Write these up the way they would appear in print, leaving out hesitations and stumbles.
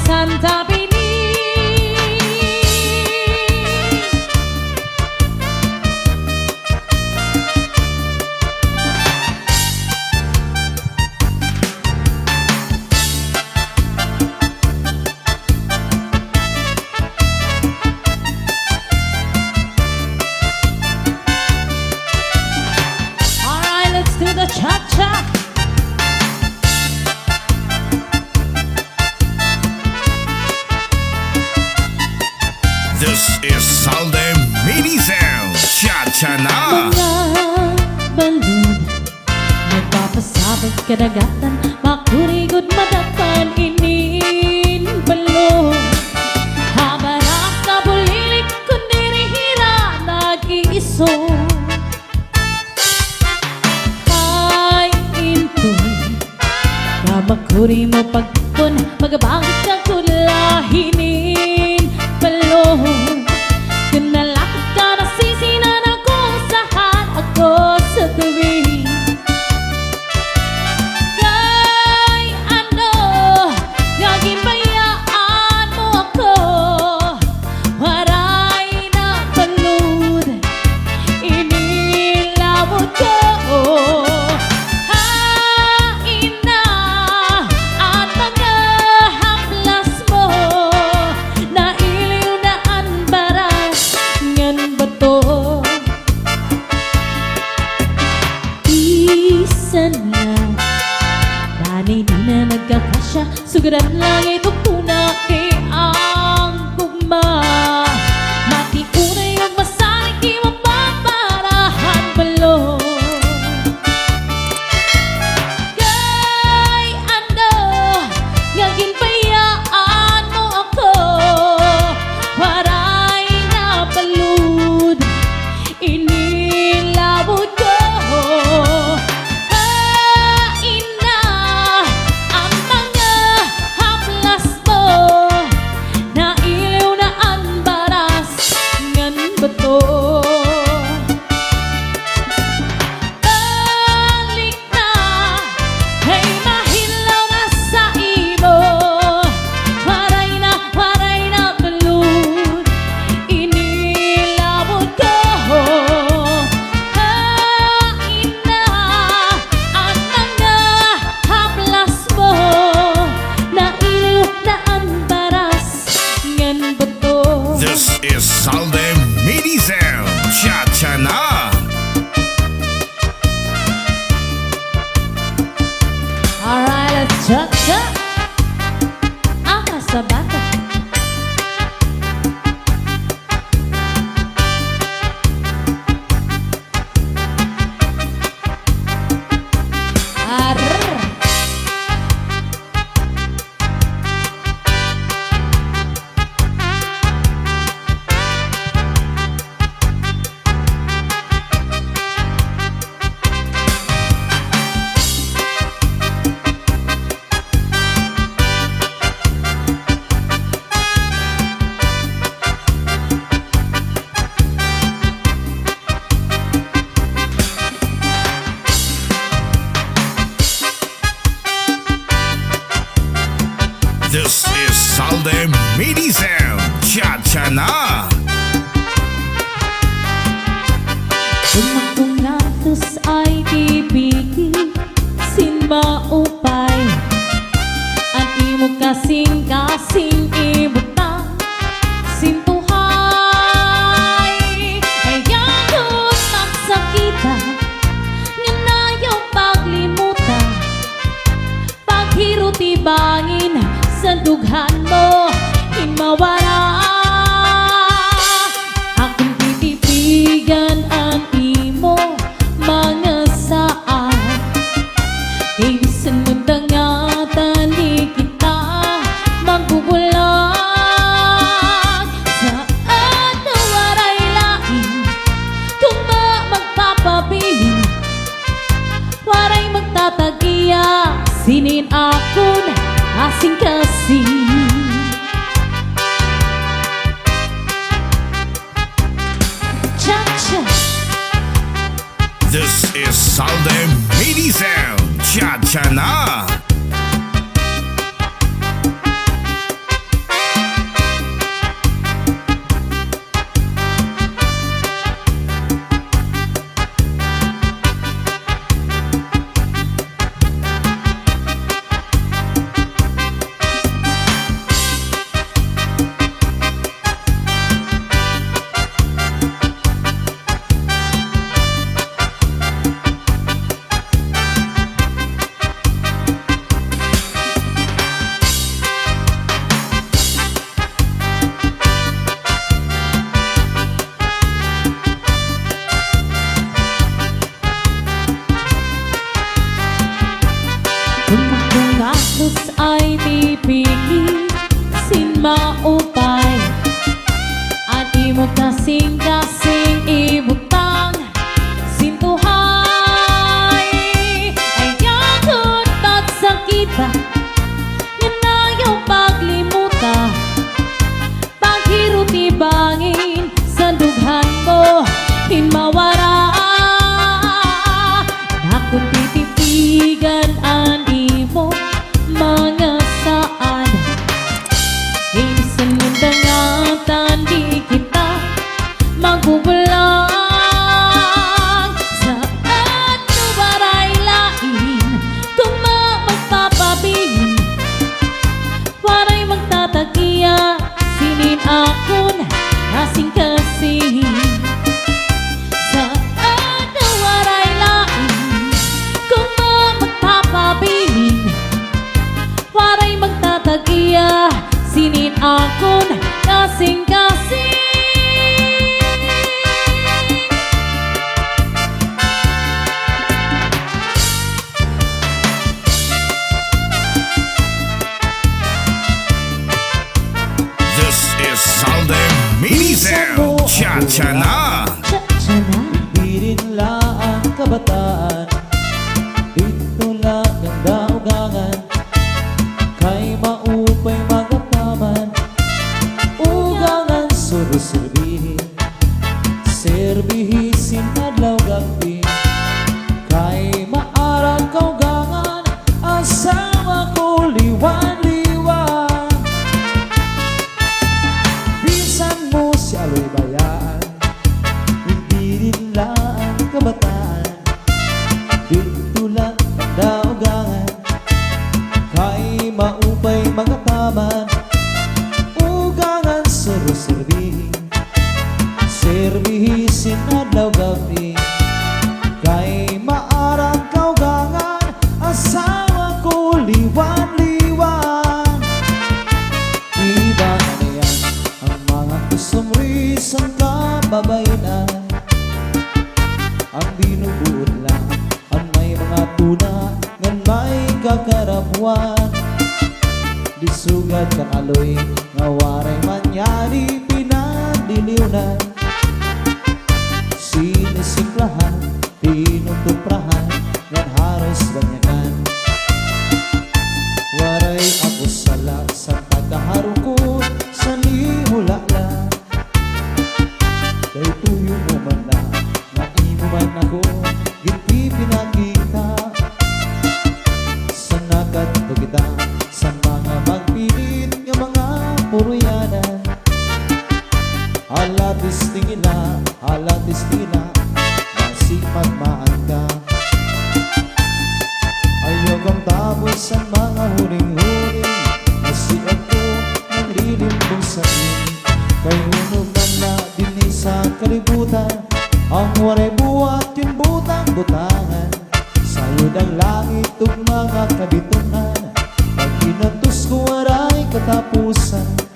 Santa Pini. Alright, let's do the cha-cha. This is Salde Minizel Cha-Cha na. Mga balon nagpapasabog kadagatan, makurigod madapan inin balon. Habarak na bulilik kundi rihira nag-iiso. Ay intoy kamakuri mo pagkon, magabangit ka kulahinin balon. Kinalakot ka na sisinan ako saan ako sa tabi. Kay ano, nagibayaan mo ako, waray na balud, inilawod ko. Hain na at mga haplas mo, nailiw na ang baras, ngan ba to? Isan na, danay di na nagkakasya, sugaran lang ito punaki ang gugma. Matiunay ang masalig, di mapaparahan balon. Kay ano, ngagin bayaan mo ako, waray na balud, inilawod ko. Hain na ang mga haplas mo, nailiw na ang baras, ngan ba to? Balik na, hey mahilaw na sa imo, waray na balud, inilawod ko. Hain na ang mga haplas mo, nailiw na ang baras, ngan ba to? This is Salde Minizel Cha-Cha na. Alright, let's cha-cha. Aka sa bata. Arr. This is Salde Minizel Cha-Cha na. Kung natos ay tibigin, sin maupay, ang imo kasing-kasing ibutang, sin tuhay. Kayagod magsakita, nganayaw paglimutan, paghiro tibangin, sa dughan mo, hinmawala. Akong titipigan ang imo mga saan, kay bisan mo dangatan di kita magbubulag. Saan na waray lain, kung magpapabilin, waray magtatagiya, sinin akon asing kasing. Sound, cha-cha na! Cha-cha na. Pirin lang ang kabataan, dito lang ang daugangan, kay maupay magataman, ugangan suru-surbihin, serbihisin adlaw gabi, kay maarang kaugangan, asawa ko liwan-liwan. Bisan mo si aloy bayaan, hindi rin lang kabataan, dito lang ang daugangan, kay maupay mga taman, ugangan suru-serbihin, serbihisin adlaw gabi, kay maarang kaugangan, asawa ko liwan-liwan. Iba na yan ang mga kusumris ang kababayanan, ang binubuod lang ang may mga tuna ngan may kakarabuan. Disugad kang aloy nga waray manyari pinadiliwnan, sinisiklahan tinutuprahan ngan haros banyagan. Waray ako sala sa tagaharukot sa nihulala, kay tuyo mo man na nga imo man ako giti pinakita, sa nagadto kita sa mga magpilit nga mga puruyanan. Halatis tingina, halatis tingina, masipag maan ka. Ayaw kang tapos sa mga huling-huling, nasiag ko ng lilimbong sa iyo. Kay hunog man na din sa kalibutan, ang waray buhat yung butang-butangan. Sayod ang langit ug mga kabitunan, pag kinatus ko waray katapusan.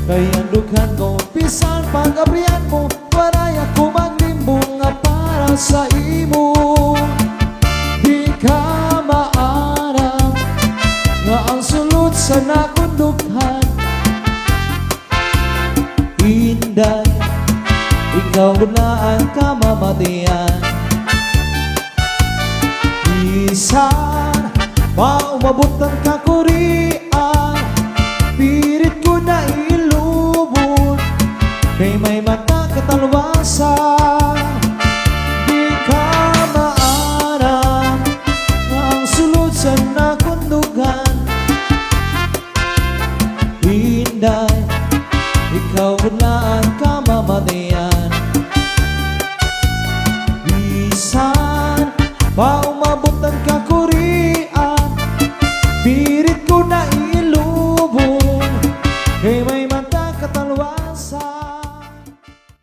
Kay ang dughan ko pisan pag-abrihan mo, waray ako maglimbong nga para sa imo. Di ka maarang nga ang sulod sa nakundughan, hinday ikaw na ang kamamatian. Bisan maumabot ang kakurian, pirit ko na ilubon, kay may mata katalwasan. Di ka maarang nga ang sulod sa nakundugan, hinday ikaw na ang kamamatian. Bisan